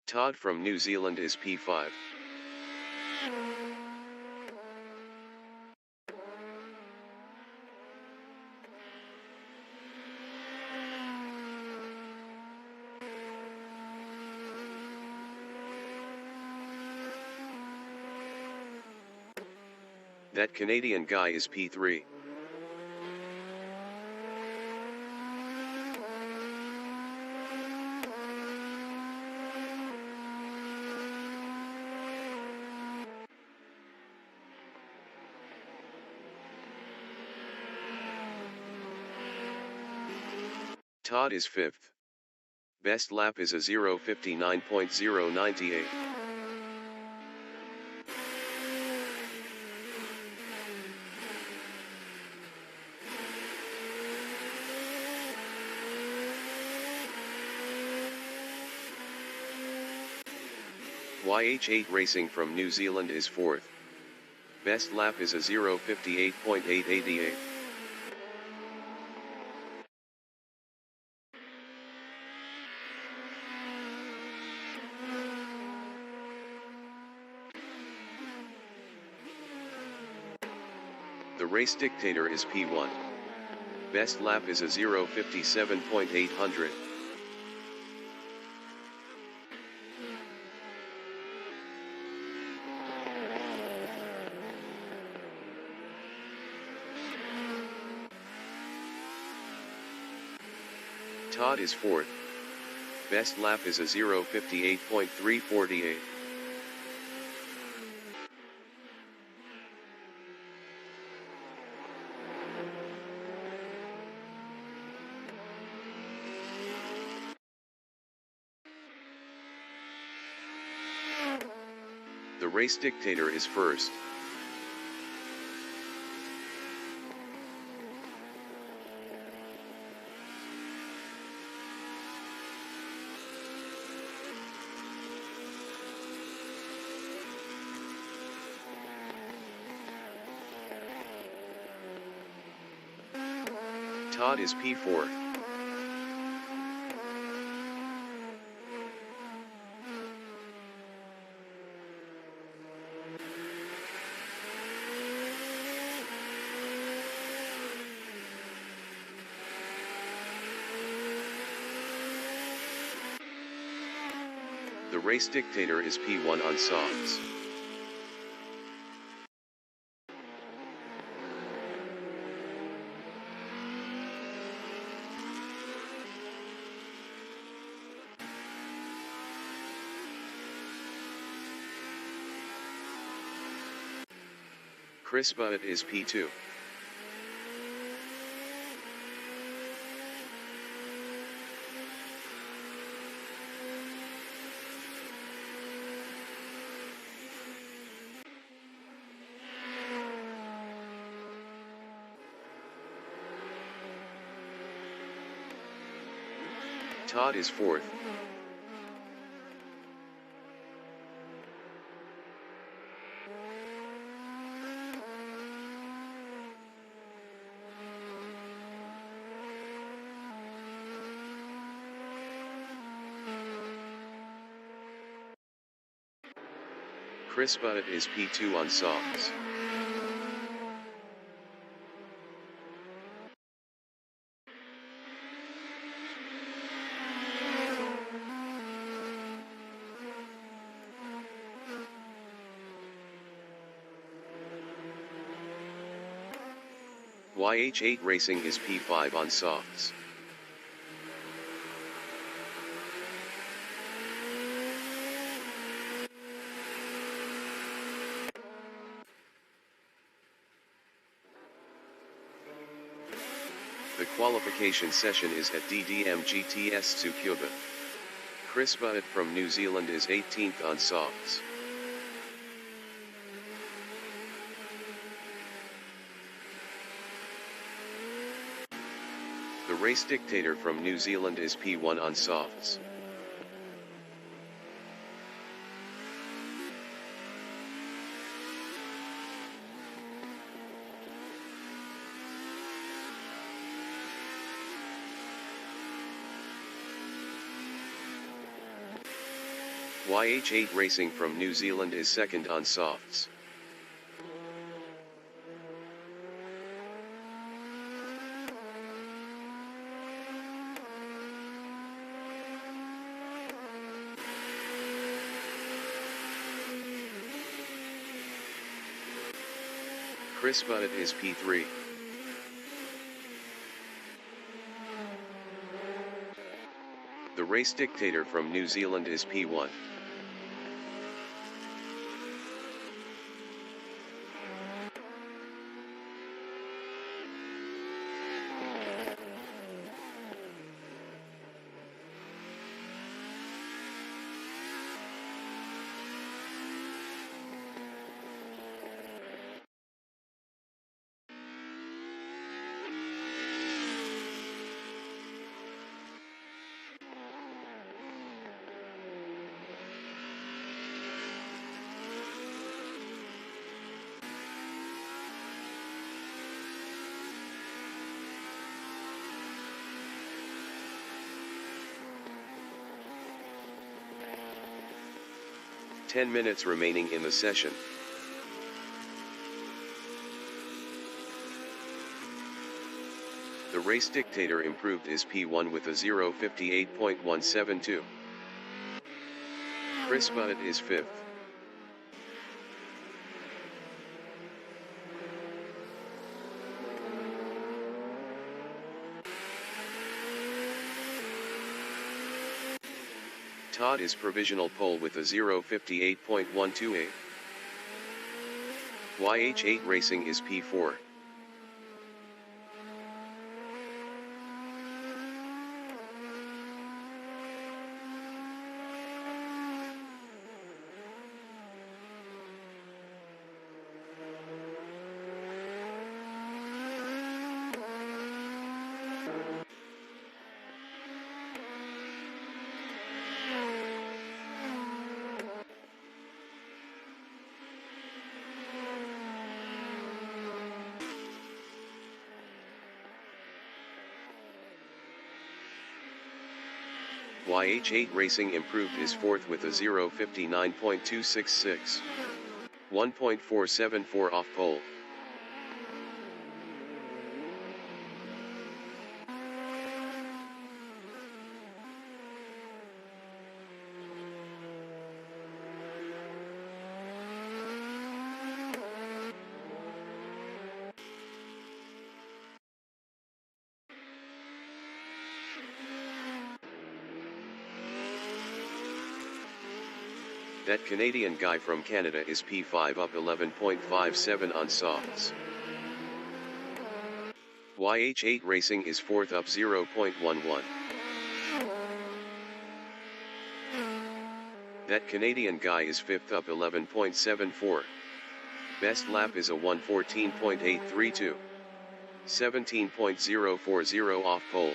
Todd from New Zealand is P5. That Canadian guy is P3. Todd is 5th. Best lap is a 0:59.098. YH8 Racing from New Zealand is 4th. Best lap is a 0:58.888. The race dictator is P1. Best lap is a 0:57.800. Todd is 4th. Best lap is a 0:58.348. The race dictator is 1st. Todd is P4. The race dictator is P1 on softs. Chris Butt is P2. Todd is 4th. Chris Butt is P2 on softs. YH8 Racing is P5 on softs. The qualification session is at DDM-GTS Tsukuba. Chris Butt from New Zealand is 18th on softs. The race dictator from New Zealand is P1 on softs. YH8 Racing from New Zealand is second on softs. Chris Buddett is P3. The Race Dictator from New Zealand is P1. Ten minutes remaining in the session. The Race Dictator improved is P1 with a 0:58.172. Chris Buddett is 5th. Todd is provisional pole with a 0:58.128. YH8 Racing is P4. YH8 Racing improved is 4th with a 0:59.266. 1.474 off pole. That Canadian guy from Canada is P5 up 11.57 on softs. YH8 Racing is 4th up 0.11. That Canadian guy is 5th up 11.74. Best lap is a 1:14.832. 17.040 off pole.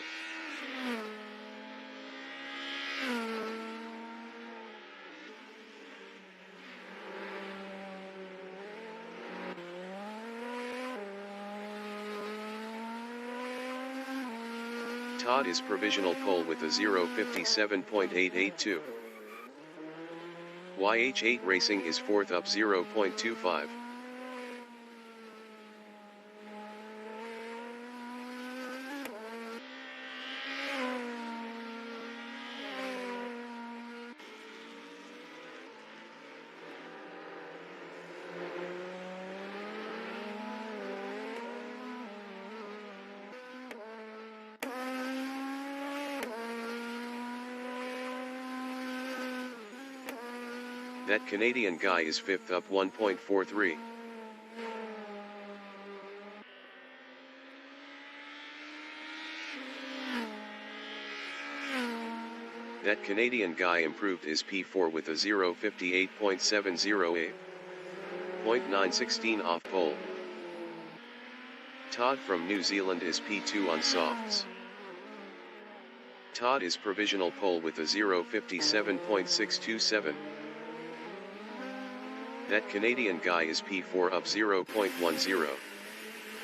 Todd is provisional pole with a 0:57.882. YH8 Racing is 4th up 0.25. That Canadian guy is 5th up 1.43. That Canadian guy improved is P4 with a 0:58.708. 0.916 off pole. Todd from New Zealand is P2 on softs. Todd is provisional pole with a 0:57.627. That Canadian guy is P4 up 0.10.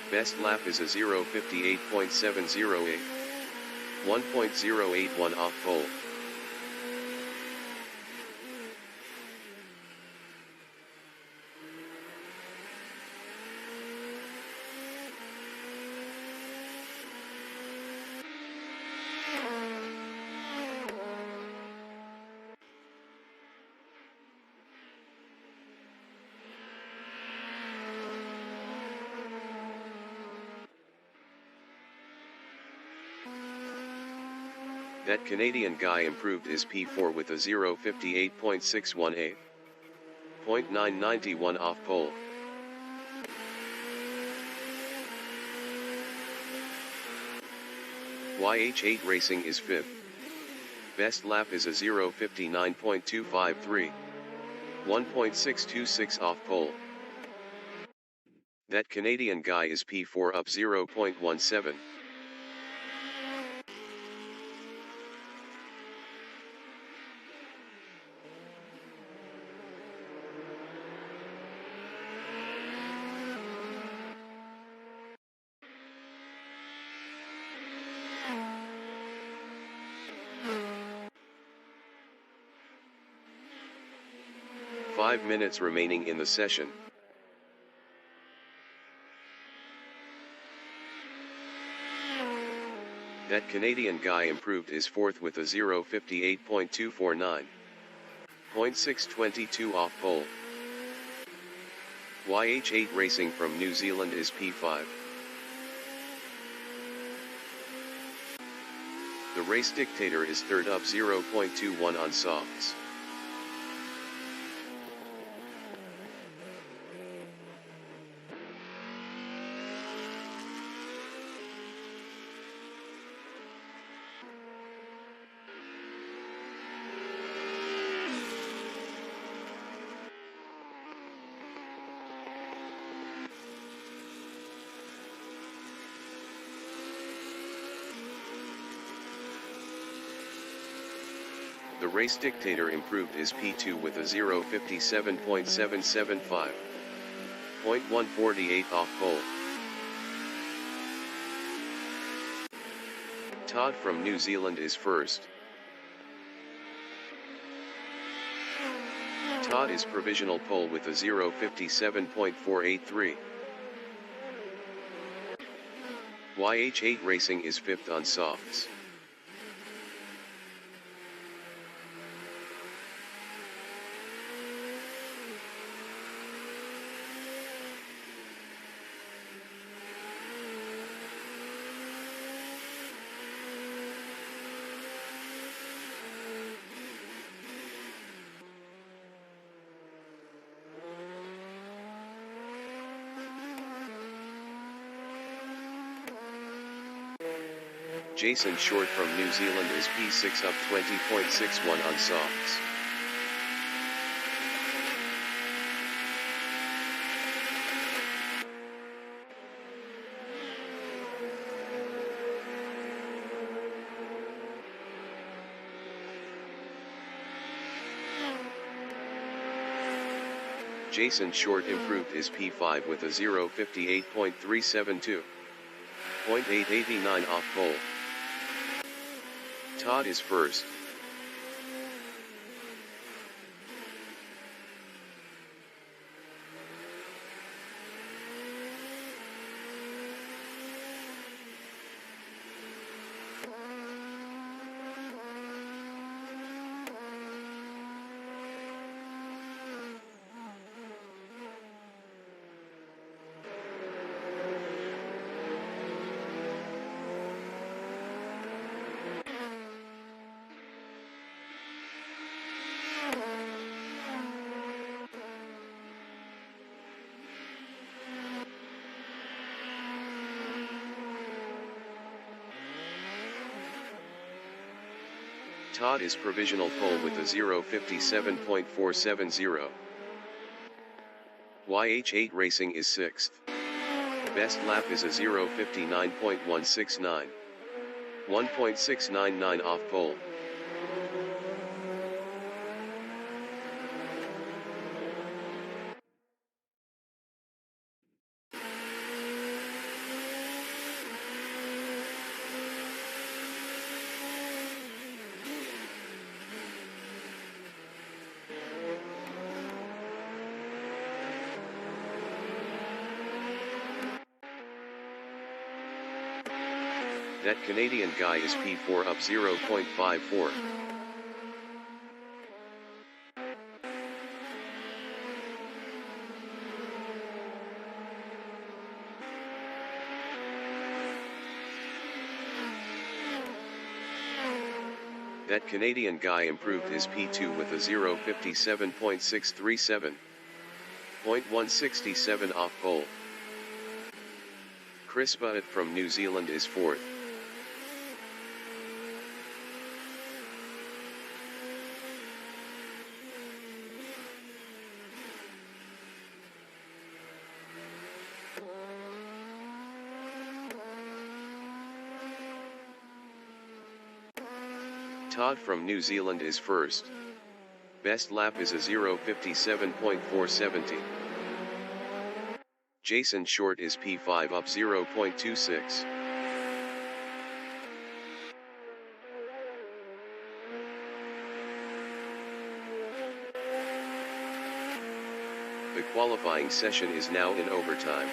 Best lap is a 0:58.708. 1.081 off pole. That Canadian guy improved his P4 with a 0:58.618. 0.991 off pole. YH8 Racing is 5th. Best lap is a 0:59.253. 1.626 off pole. That Canadian guy is P4 up 0.17. Five minutes remaining in the session. That Canadian guy improved his 4th with a 0:58.249. 0.622 off pole. YH8 Racing from New Zealand is P5. The race dictator is 3rd up 0.21 on softs. The race dictator improved his P2 with a 0:57.775. 0.148 off pole. Todd from New Zealand is 1st. Todd is provisional pole with a 0:57.483. YH8 Racing is 5th on softs. Jason Short from New Zealand is P6 up 20.61 on softs. Jason Short improved his P5 with a 0:58.372. 0.889 off pole. Todd is 1st. Todd is provisional pole with a 0:57.470. YH8 Racing is 6th. Best lap is a 0:59.169. 1.699 off pole. That Canadian guy is P4 up 0.54. That Canadian guy improved his P2 with a 0:57.637. 0.167 off pole. Chris Butt from New Zealand is fourth. Todd from New Zealand is first. Best lap is a 0:57.470. Jason Short is P5 up 0.26. The qualifying session is now in overtime.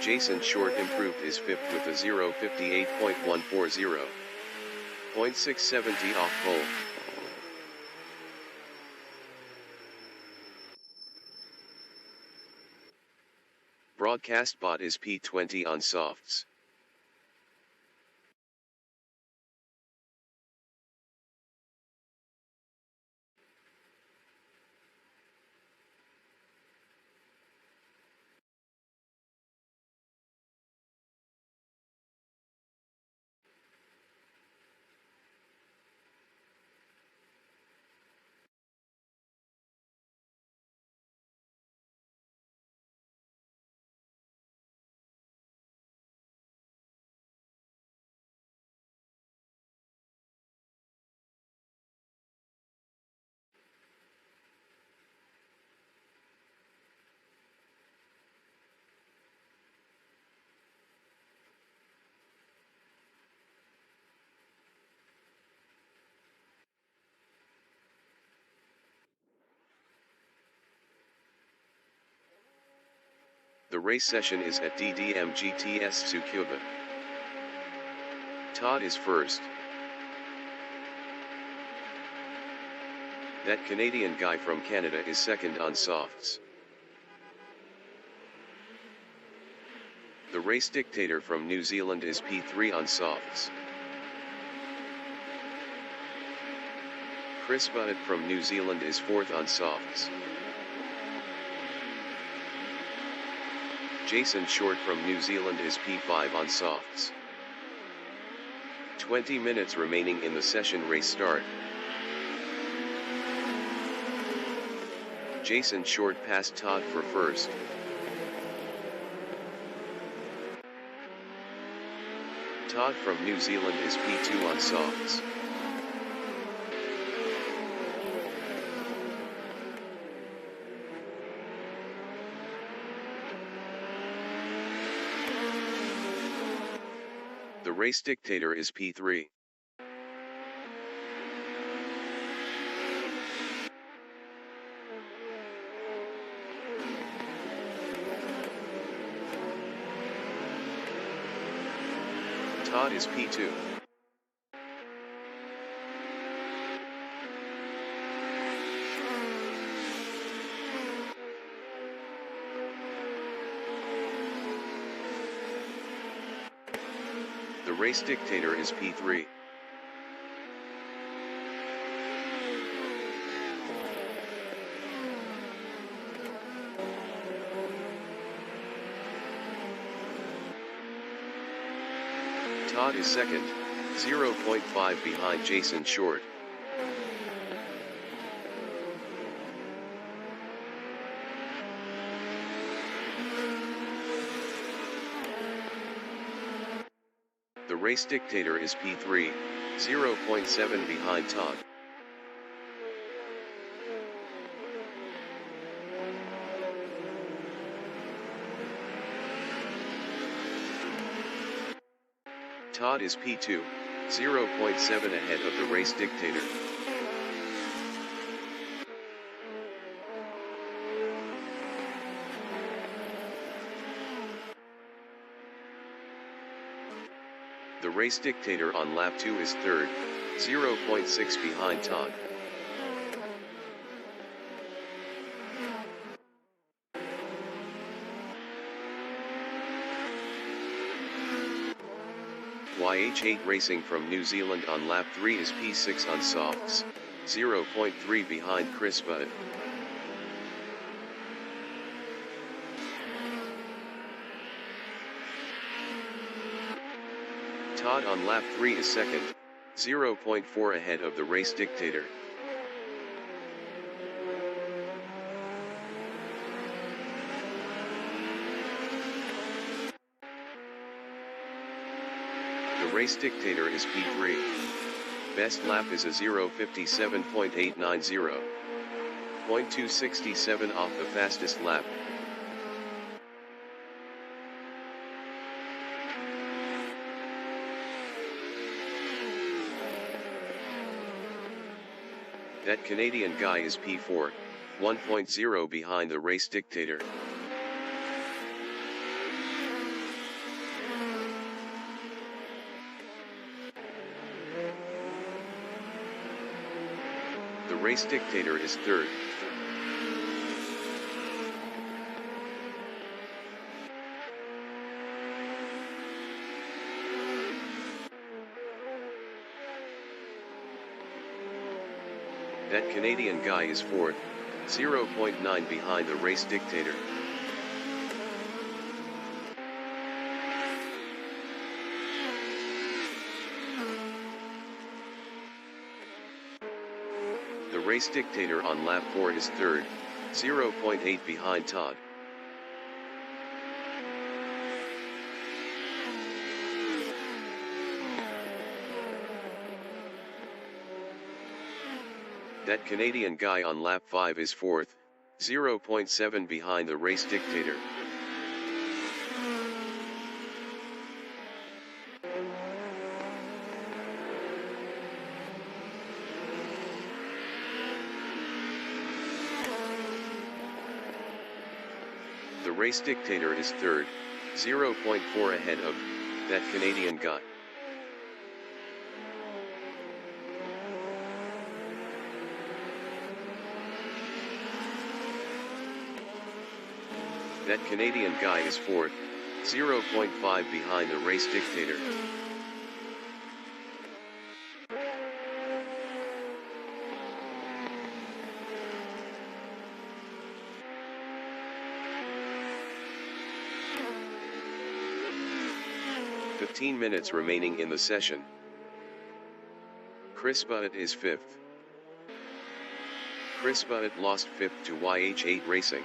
Jason Short improved his fifth with a 0:58.140. 0.670 off pole. Broadcast bot is P20 on softs. The race session is at DDM GTS Tsukuba. Todd is first. That Canadian guy from Canada is second on softs. The race dictator from New Zealand is P3 on softs. Chris Butt from New Zealand is fourth on softs. Jason Short from New Zealand is P5 on softs. 20 minutes remaining in the session. Race start. Jason Short passed Todd for first. Todd from New Zealand is P2 on softs. The race dictator is P3. Todd is P2. The race dictator is P3. Todd is second, 0.5 behind Jason Short. The race dictator is P3, 0.7 behind Todd. Todd is P2, 0.7 ahead of the race dictator. The race dictator on lap 2 is third, 0.6 behind Todd. YH8 Racing from New Zealand on lap 3 is P6 on softs, 0.3 behind Chris Budd. Todd on lap 3 is second, 0.4 ahead of the race dictator. The race dictator is P3. Best lap is a 0:57.890. 0.267 off the fastest lap. That Canadian guy is P4, 1.0 behind the race dictator. The race dictator is third. That Canadian guy is fourth, 0.9 behind the race dictator. The race dictator on lap 4 is third, 0.8 behind Todd. That Canadian guy on lap 5 is fourth, 0.7 behind the race dictator. The race dictator is third, 0.4 ahead of that Canadian guy. That Canadian guy is fourth, 0.5 behind the race dictator. "15 minutes remaining in the session. Chris Budd is fifth. Chris Budd lost fifth to YH8 Racing.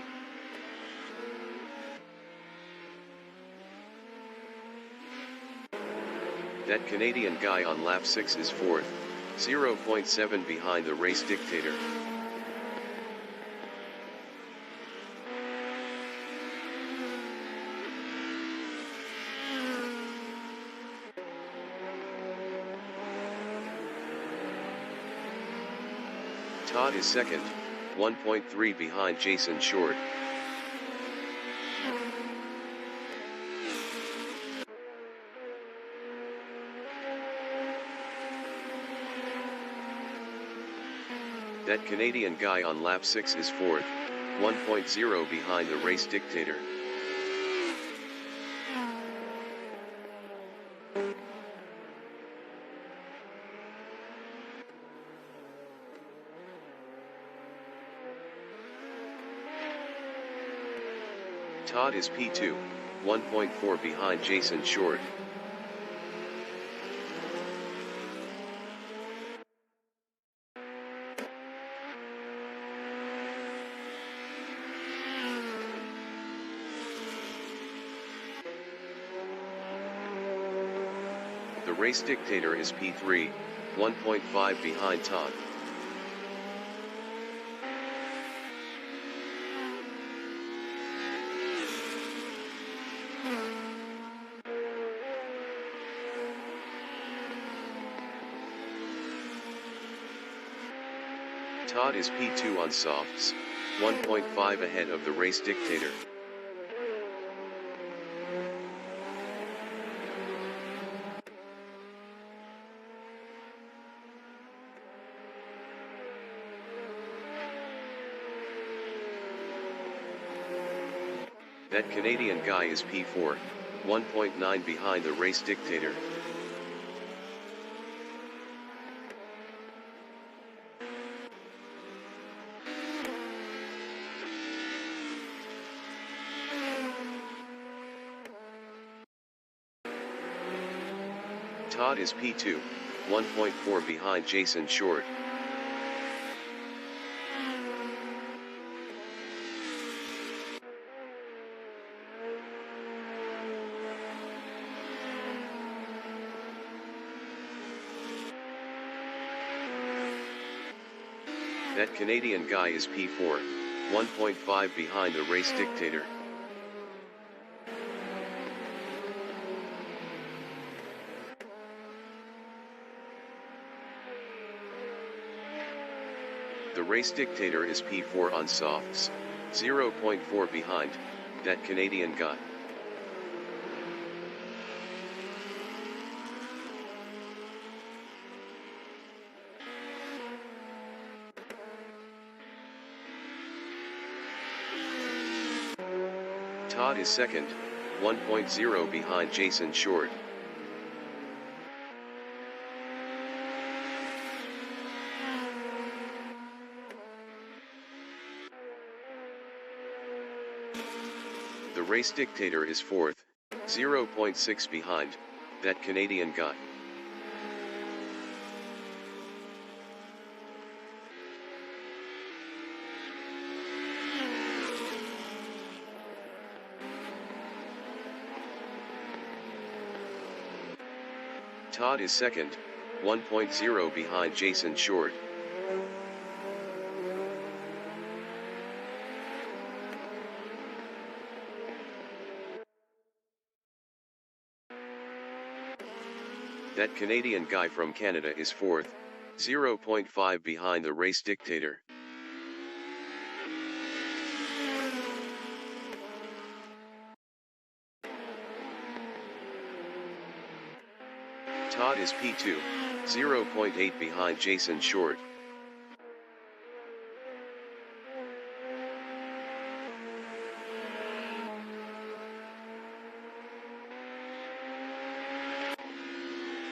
That Canadian guy on lap 6 is fourth, 0.7 behind the race dictator. Todd is second, 1.3 behind Jason Short. That Canadian guy on lap 6 is fourth, 1.0 behind the race dictator. Todd is P2, 1.4 behind Jason Short. The race dictator is P3, 1.5 behind Todd. Todd is P2 on softs, 1.5 ahead of the race dictator. That Canadian guy is P4, 1.9 behind the race dictator. Todd is P2, 1.4 behind Jason Short. That Canadian guy is P4, 1.5 behind the race dictator. The race dictator is P4 on softs, 0.4 behind that Canadian guy. Todd is second, 1.0 behind Jason Short. The race dictator is fourth, 0.6 behind that Canadian guy. Todd is second, 1.0 behind Jason Short. That Canadian guy from Canada is fourth, 0.5 behind the race dictator. Todd is P2, 0.8 behind Jason Short.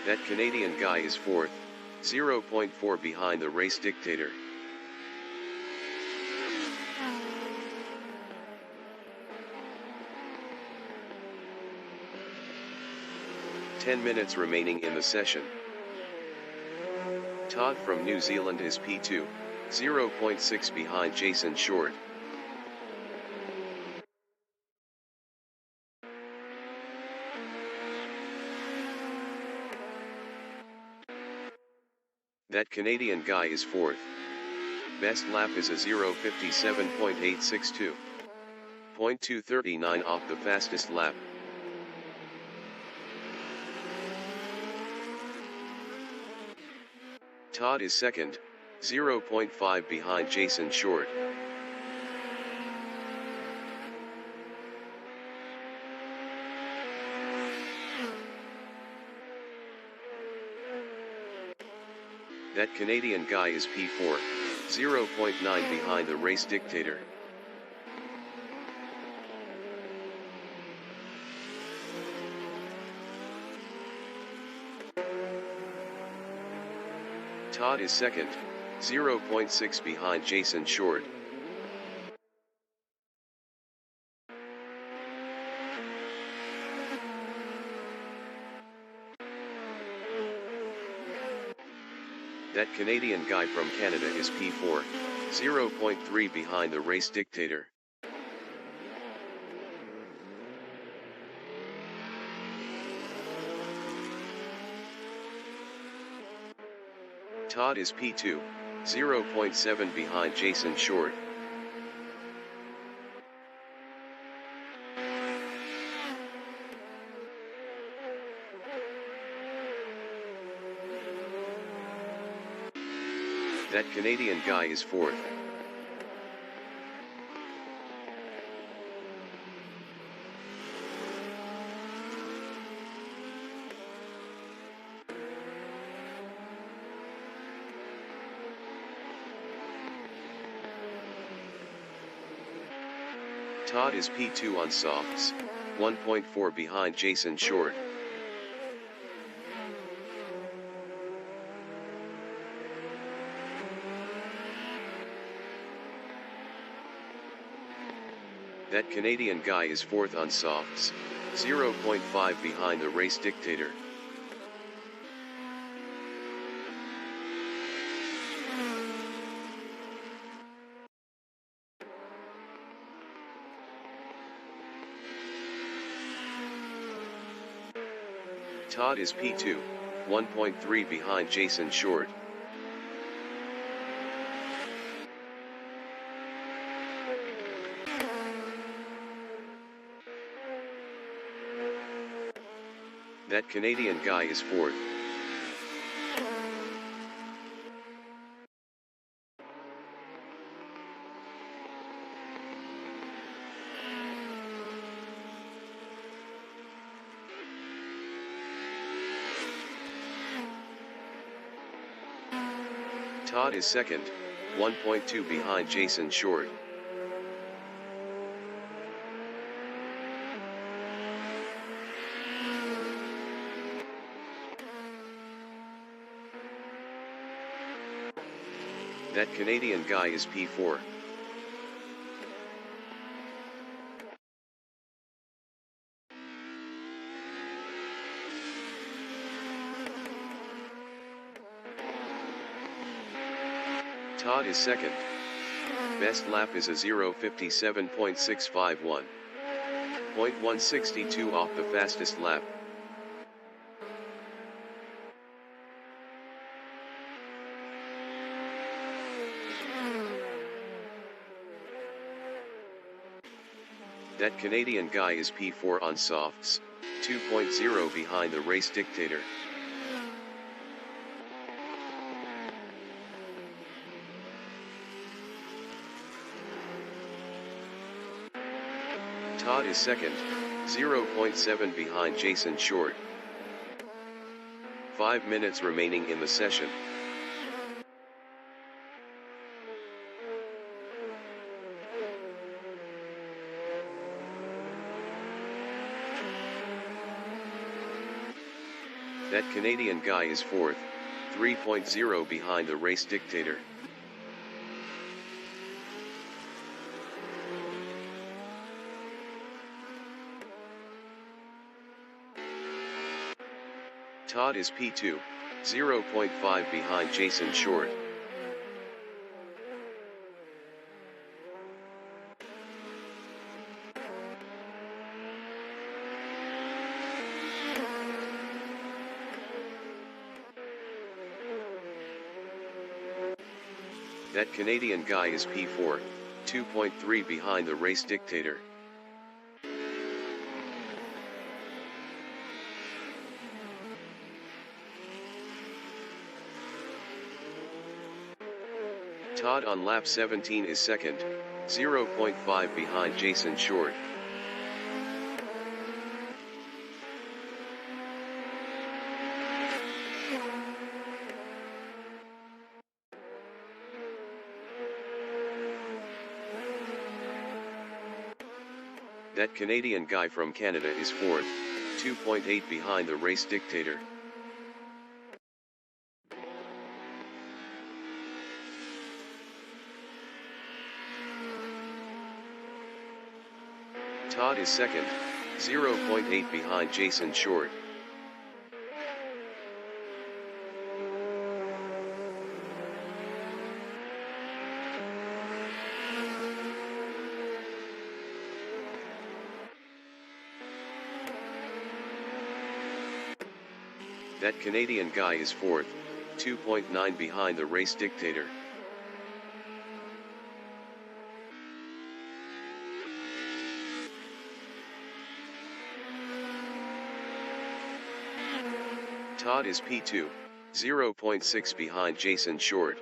That Canadian guy is fourth, 0.4 behind the race dictator. Ten minutes remaining in the session. Todd from New Zealand is P2, 0.6 behind Jason Short. That Canadian guy is fourth. Best lap is a 0:57.862. 0.239 off the fastest lap. Todd is second, 0.5 behind Jason Short. That Canadian guy is P4, 0.9 behind the race dictator. Todd is second, 0.6 behind Jason Short. That Canadian guy from Canada is P4, 0.3 behind the race dictator. Todd is P2, 0.7 behind Jason Short. That Canadian guy is fourth. Todd is P2 on softs, 1.4 behind Jason Short. That Canadian guy is fourth on softs, 0.5 behind the race dictator. Todd is P2, 1.3 behind Jason Short. That Canadian guy is fourth. Todd is second, 1.2 behind Jason Short. That Canadian guy is P4. Todd is second. Best lap is a 0:57.651. 0.162 off the fastest lap. That Canadian guy is P4 on softs, 2.0 behind the race dictator. Todd is second, 0.7 behind Jason Short. 5 minutes remaining in the session. That Canadian guy is fourth, 3.0 behind the race dictator. Todd is P2, 0.5 behind Jason Short. That Canadian guy is P4, 2.3 behind the race dictator. Todd on lap 17 is second, 0.5 behind Jason Short. That Canadian guy from Canada is fourth, 2.8 behind the race dictator. Todd is second, 0.8 behind Jason Short. That Canadian guy is fourth, 2.9 behind the race dictator. Todd is P2, 0.6 behind Jason Short.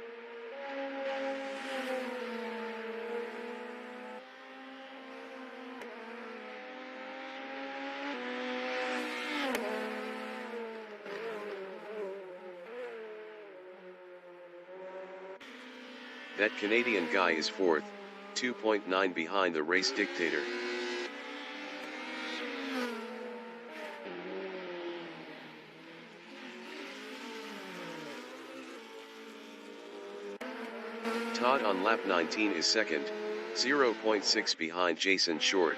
That Canadian guy is fourth, 2.9 behind the race dictator. Todd on lap 19 is second, 0.6 behind Jason Short.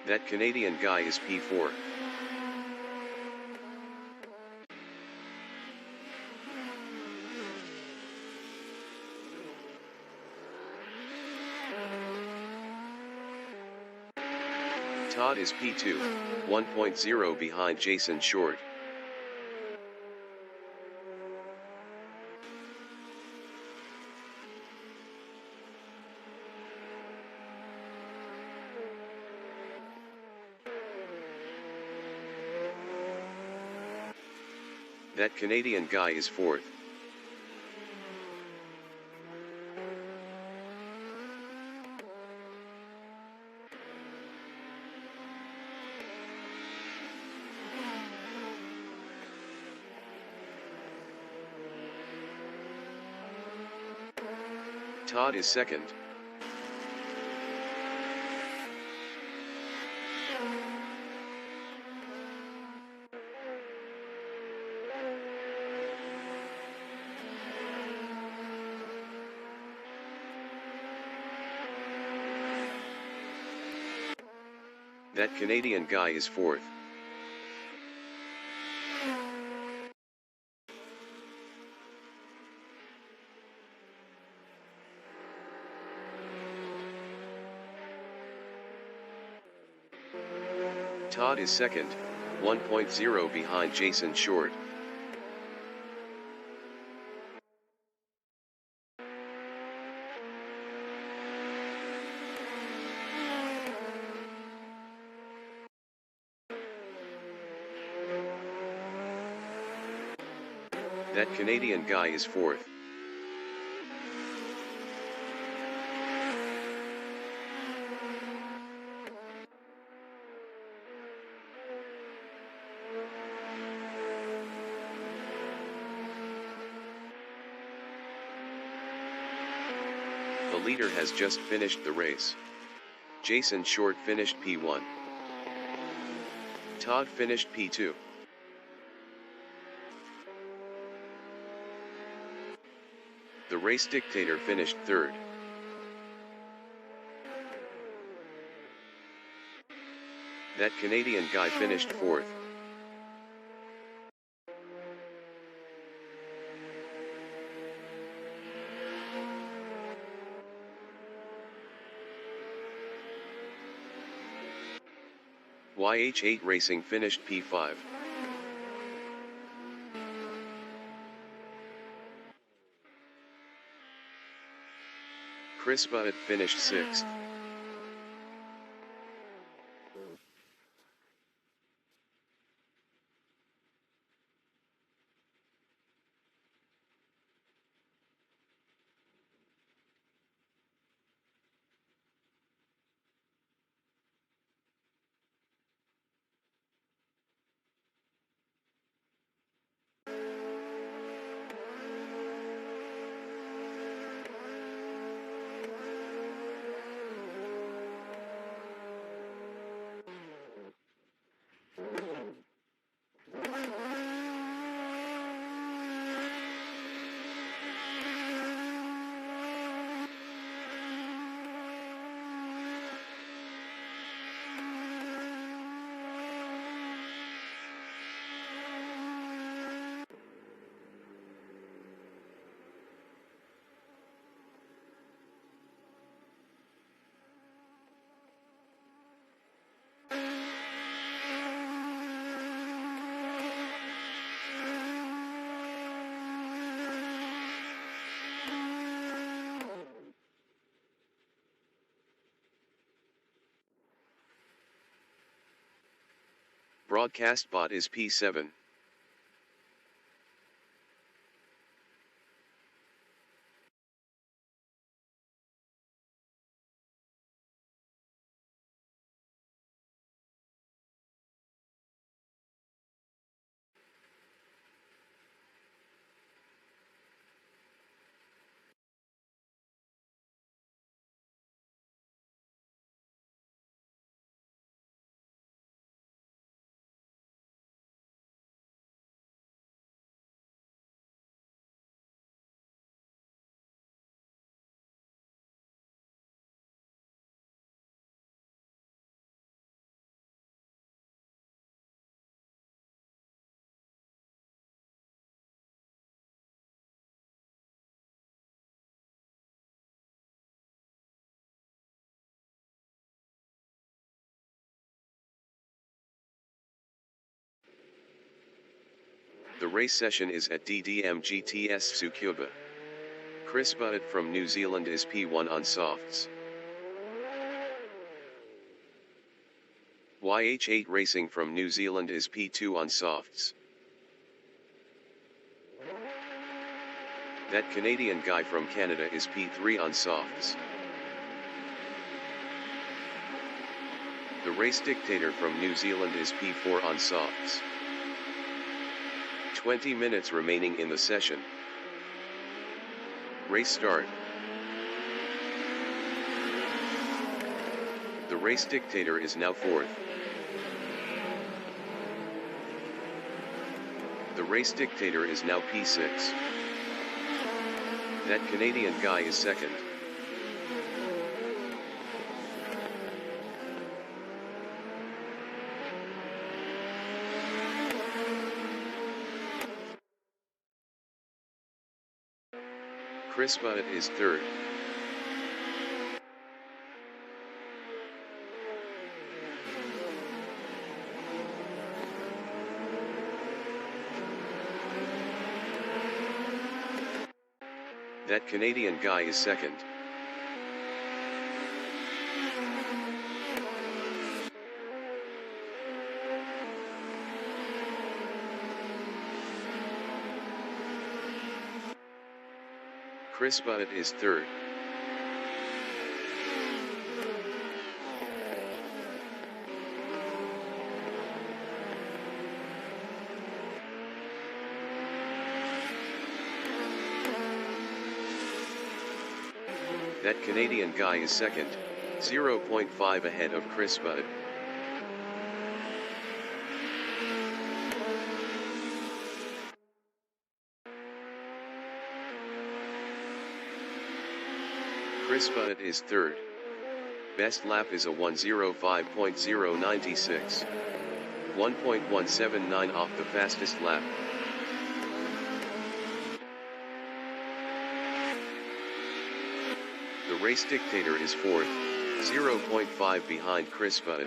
That Canadian guy is P4. Todd is P2, 1.0 behind Jason Short. That Canadian guy is fourth. Todd is second. That Canadian guy is fourth. Todd is second, 1.0 behind Jason Short. That Canadian guy is fourth. The leader has just finished the race. Jason Short finished P1. Todd finished P2. The race dictator finished third. That Canadian guy finished fourth. YH8 Racing finished P5. Chris Butt finished 6th. Broadcast bot is P7. The race session is at DDM GTS Tsukuba. Chris Butt from New Zealand is P1 on softs. YH8 Racing from New Zealand is P2 on softs. That Canadian guy from Canada is P3 on softs. The Race Dictator from New Zealand is P4 on softs. 20 minutes remaining in the session. Race start. The Race Dictator is now fourth. The Race Dictator is now P6. That Canadian guy is second. Chris Butt is third. That Canadian guy is second. Chris Butt is third. That Canadian guy is second, 0.5 ahead of Chris Butt. Chris Butt is third. Best lap is a 1:05.096. 1.179 off the fastest lap. The Race Dictator is fourth, 0.5 behind Chris Butt.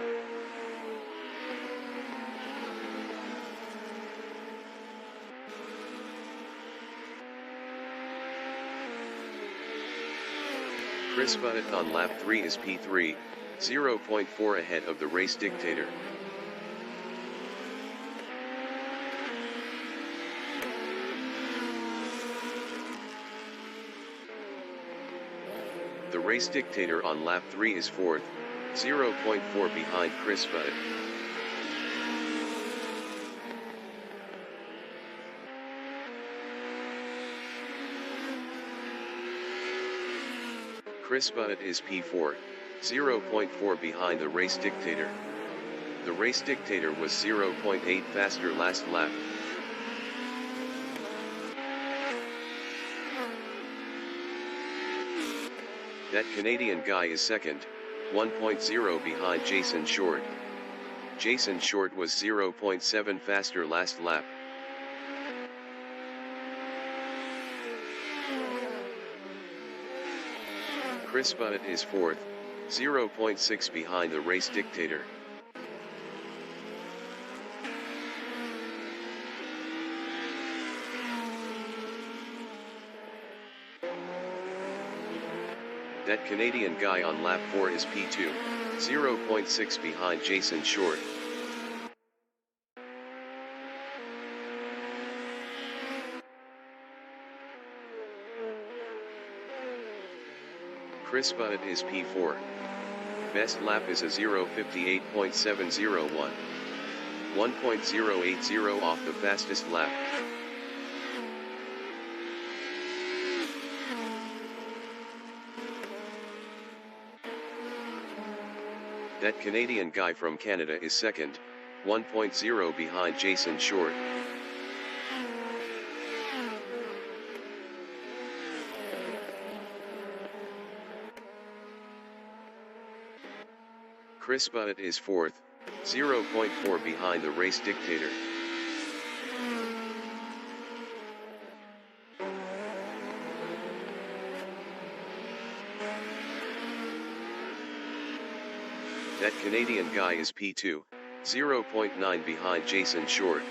Chris Butt on lap 3 is P3, 0.4 ahead of the Race Dictator. The Race Dictator on lap 3 is fourth, 0.4 behind Chris Butt. Chris Butt is P4, 0.4 behind the Race Dictator. The Race Dictator was 0.8 faster last lap. That Canadian guy is second, 1.0 behind Jason Short. Jason Short was 0.7 faster last lap. Chris Butt is fourth, 0.6 behind the Race Dictator. That Canadian guy on lap 4 is P2, 0.6 behind Jason Short. Chris Butt is P4. Best lap is a 0:58.701. 1.080 off the fastest lap. That Canadian guy from Canada is second, 1.0 behind Jason Short. Chris Butt is fourth, 0.4 behind the Race Dictator. That Canadian guy is P2, 0.9 behind Jason Short.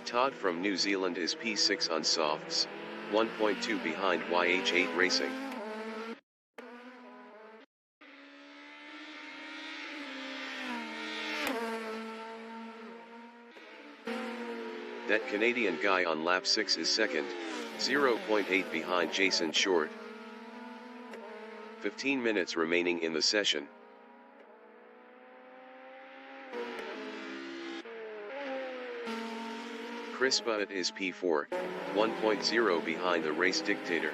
Todd from New Zealand is P6 on softs, 1.2 behind YH8 Racing. That Canadian guy on lap 6 is second, 0.8 behind Jason Short. 15 minutes remaining in the session. Chris Butt is P4, 1.0 behind the race dictator.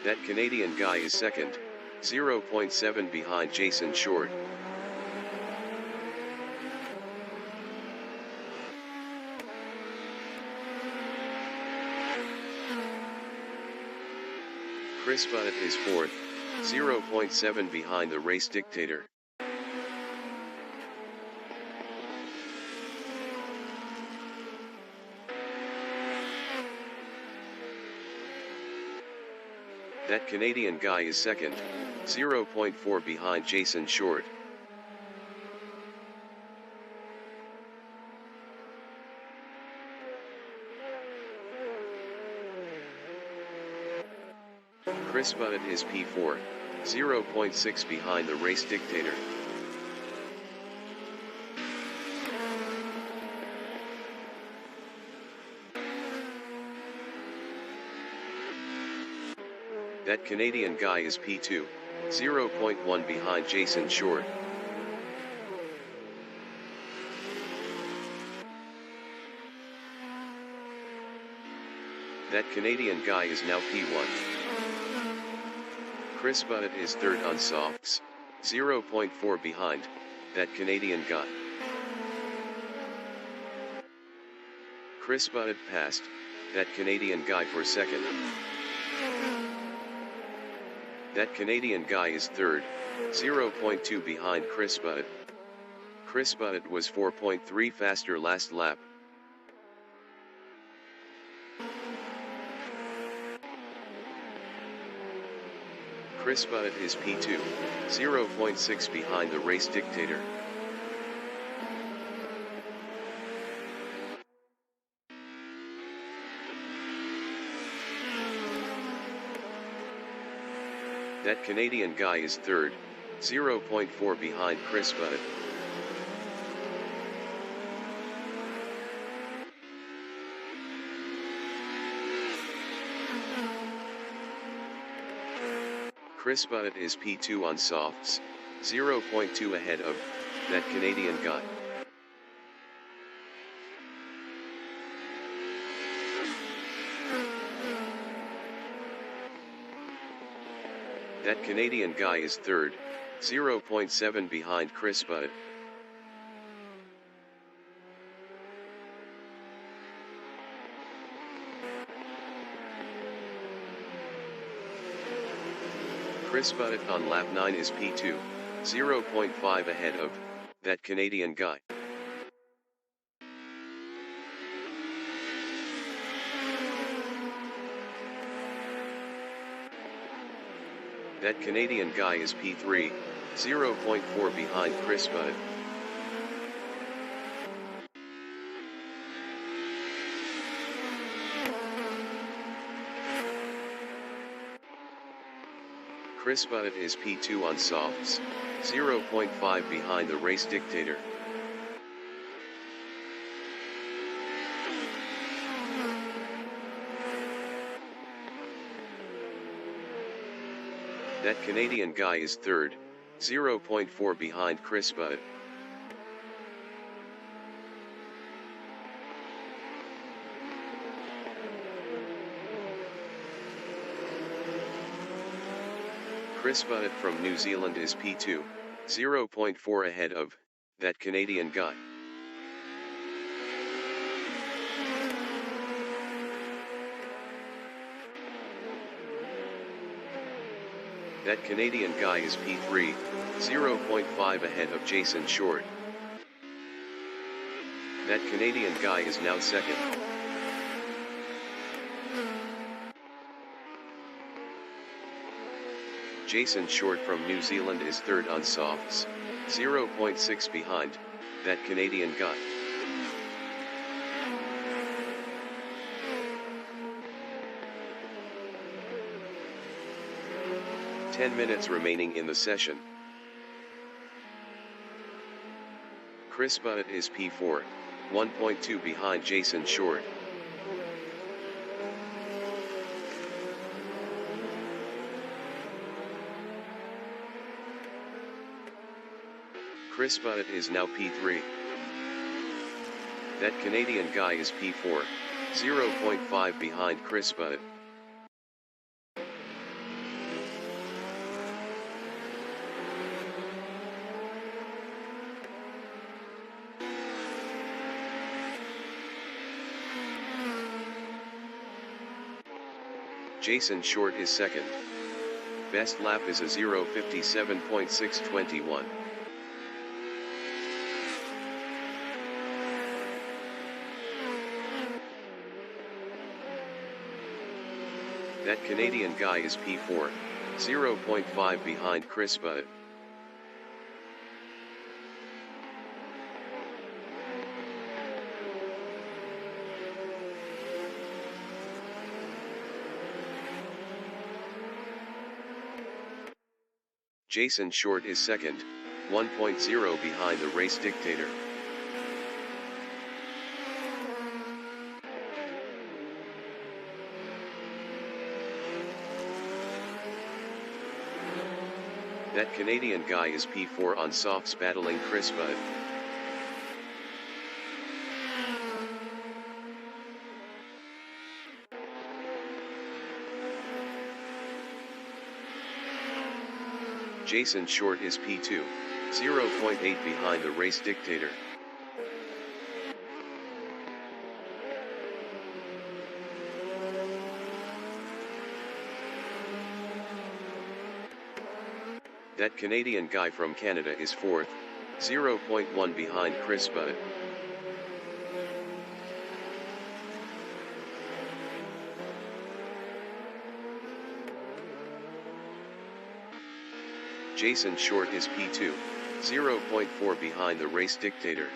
That Canadian guy is second, 0.7 behind Jason Short. Chris Butt is fourth, 0.7 behind the race dictator. That Canadian guy is second, 0.4 behind Jason Short. Chris Butt is P4, 0.6 behind the race dictator. That Canadian guy is P2, 0.1 behind Jason Short. That Canadian guy is now P1. Chris Butt is third on softs, 0.4 behind that Canadian guy. Chris Butt passed that Canadian guy for second. That Canadian guy is third, 0.2 behind Chris Butt. Chris Butt was 4.3 faster last lap. Chris Butt is P2, 0.6 behind the race dictator. That Canadian guy is third, 0.4 behind Chris Butt. Chris Butt is P2 on softs, 0.2 ahead of that Canadian guy. That Canadian guy is third, 0.7 behind Chris Butt. Chris Butt on lap 9 is P2, 0.5 ahead of that Canadian guy. That Canadian guy is P3, 0.4 behind Chris Butt. Chris Butt is P2 on softs, 0.5 behind the race dictator. That Canadian guy is third, 0.4 behind Chris Butt. Chris Butt from New Zealand is P2, 0.4 ahead of that Canadian guy. That Canadian guy is P3, 0.5 ahead of Jason Short. That Canadian guy is now second. Jason Short from New Zealand is third on softs, 0.6 behind that Canadian guy. Ten minutes remaining in the session. Chris Butt is P4, 1.2 behind Jason Short. Chris Butt is now P3. That Canadian guy is P4, 0.5 behind Chris Butt. Jason Short is second. Best lap is a 0:57.621. That Canadian guy is P4, 0.5 behind Chris Butt. Jason Short is second, 1.0 behind the race dictator. That Canadian guy is P4 on softs battling Chris Butt. Jason Short is P2, 0.8 behind the race dictator. That Canadian guy from Canada is fourth, 0.1 behind Chris Butt. Jason Short is P2, 0.4 behind the race dictator.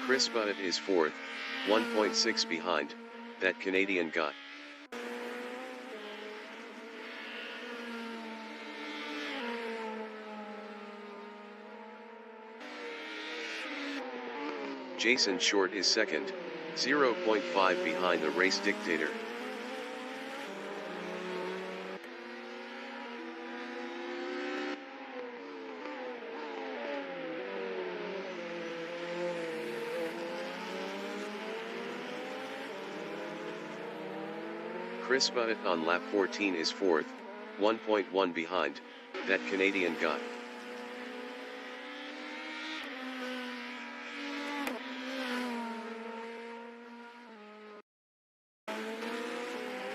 Chris Butt is fourth, 1.6 behind that Canadian guy. Jason Short is second, 0.5 behind the race dictator. Chris Butt on lap 14 is fourth, 1.1 behind that Canadian guy.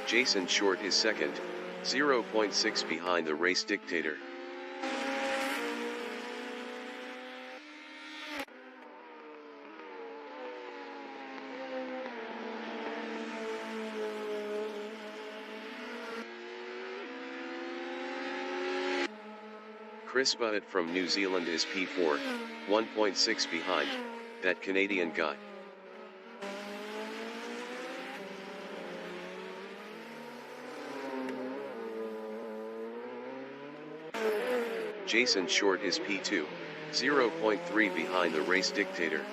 Jason Short is second, 0.6 behind the race dictator. Chris Butt from New Zealand is P4, 1.6 behind that Canadian guy. Jason Short is P2, 0.3 behind the race dictator.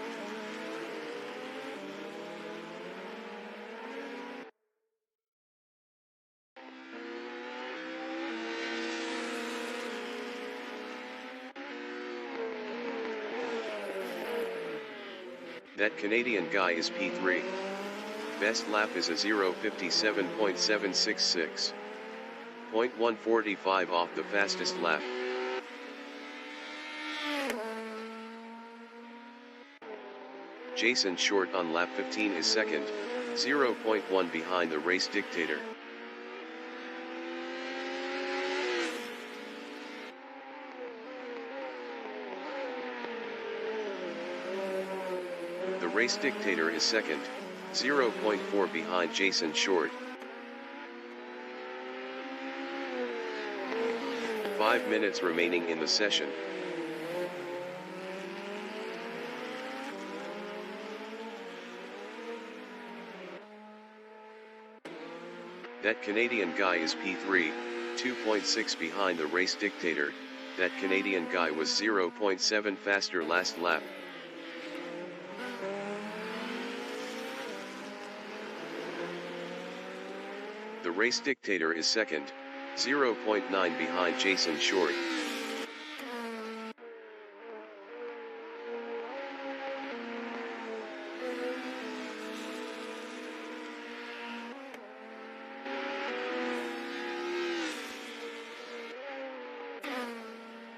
That Canadian guy is P3. Best lap is a 0:57.766. 0.145 off the fastest lap. Jason Short on lap 15 is second, 0.1 behind the race dictator. Race Dictator is second, 0.4 behind Jason Short. 5 minutes remaining in the session. That Canadian guy is P3, 2.6 behind the Race Dictator. That Canadian guy was 0.7 faster last lap. The Race Dictator is second, 0.9 behind Jason Short.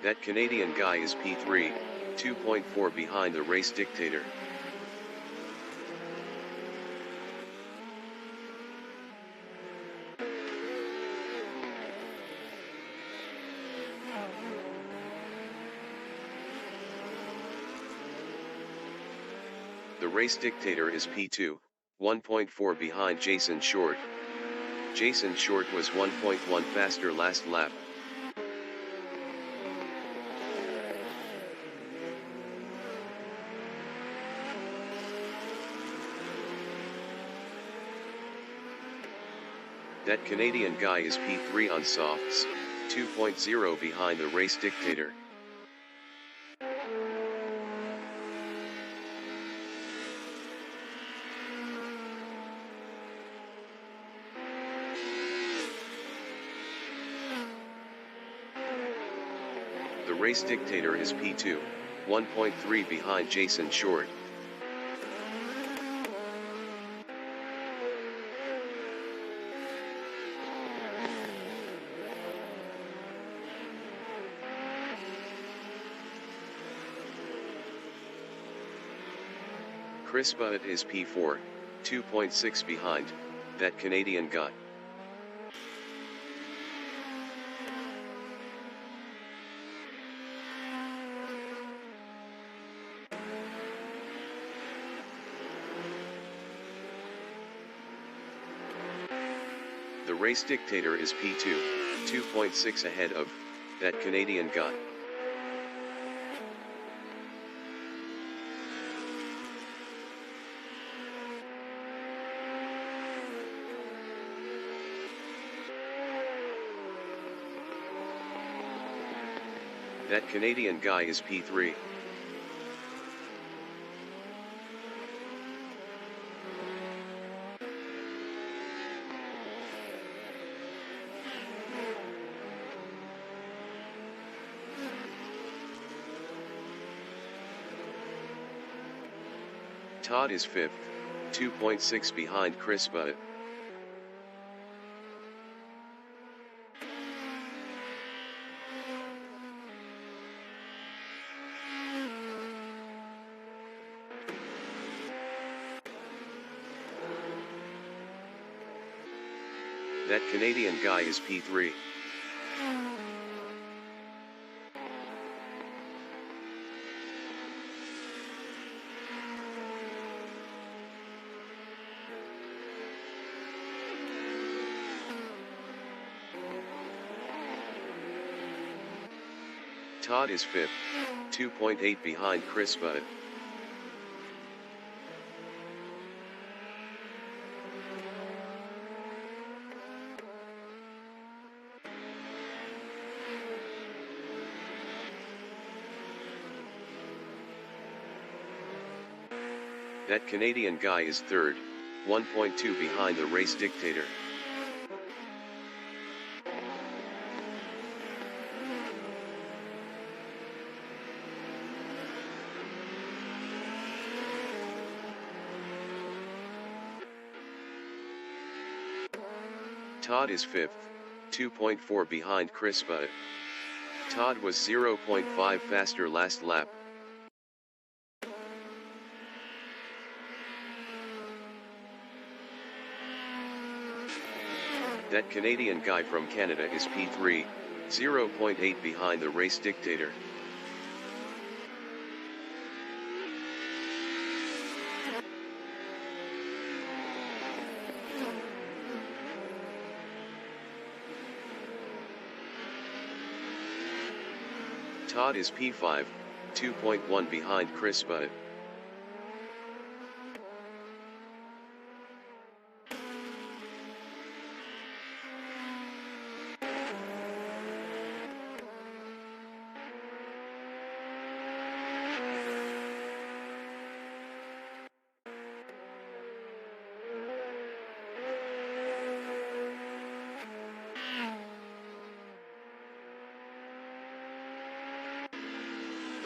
That Canadian guy is P3, 2.4 behind the Race Dictator. The Race Dictator is P2, 1.4 behind Jason Short. Jason Short was 1.1 faster last lap. That Canadian guy is P3 on softs, 2.0 behind the Race Dictator. The Race Dictator is P2, 1.3 behind Jason Short. Chris Butt is P4, 2.6 behind that Canadian guy. The Race Dictator is P2, 2.6 ahead of that Canadian guy. That Canadian guy is P3. Todd is 5th, 2.6 behind Chris Butt. That Canadian guy is P3. Todd is 5th, 2.8 behind Chris Butt. That Canadian guy is 3rd, 1.2 behind the Race Dictator. Todd is 5th, 2.4 behind Chris Butt. Todd was 0.5 faster last lap. That Canadian guy from Canada is P3, 0.8 behind the Race Dictator. Todd is P5, 2.1 behind Chris Butt.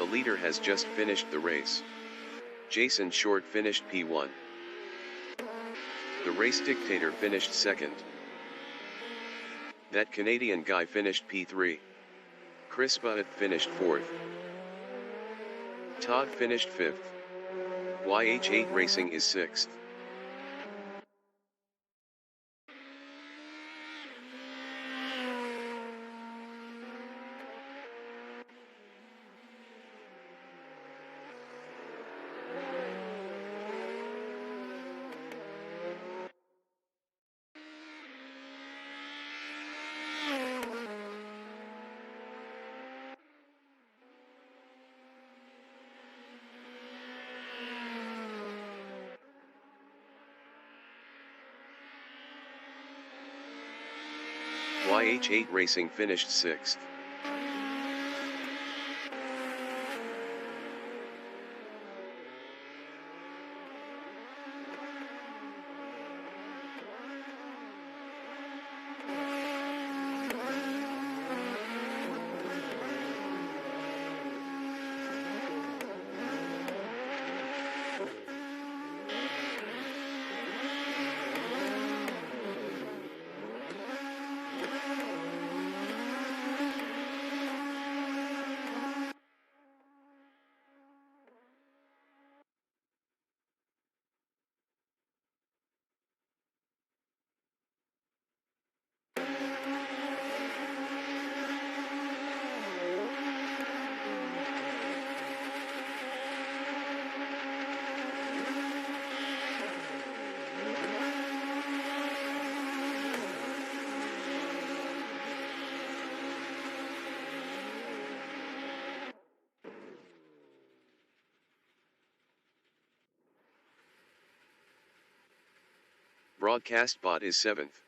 The leader has just finished the race. Jason Short finished P1. The race dictator finished second. That Canadian guy finished P3. Chris Butt finished fourth. Todd finished fifth. YH8 Racing is sixth. YH8 Racing finished sixth. Broadcast bot is 7th.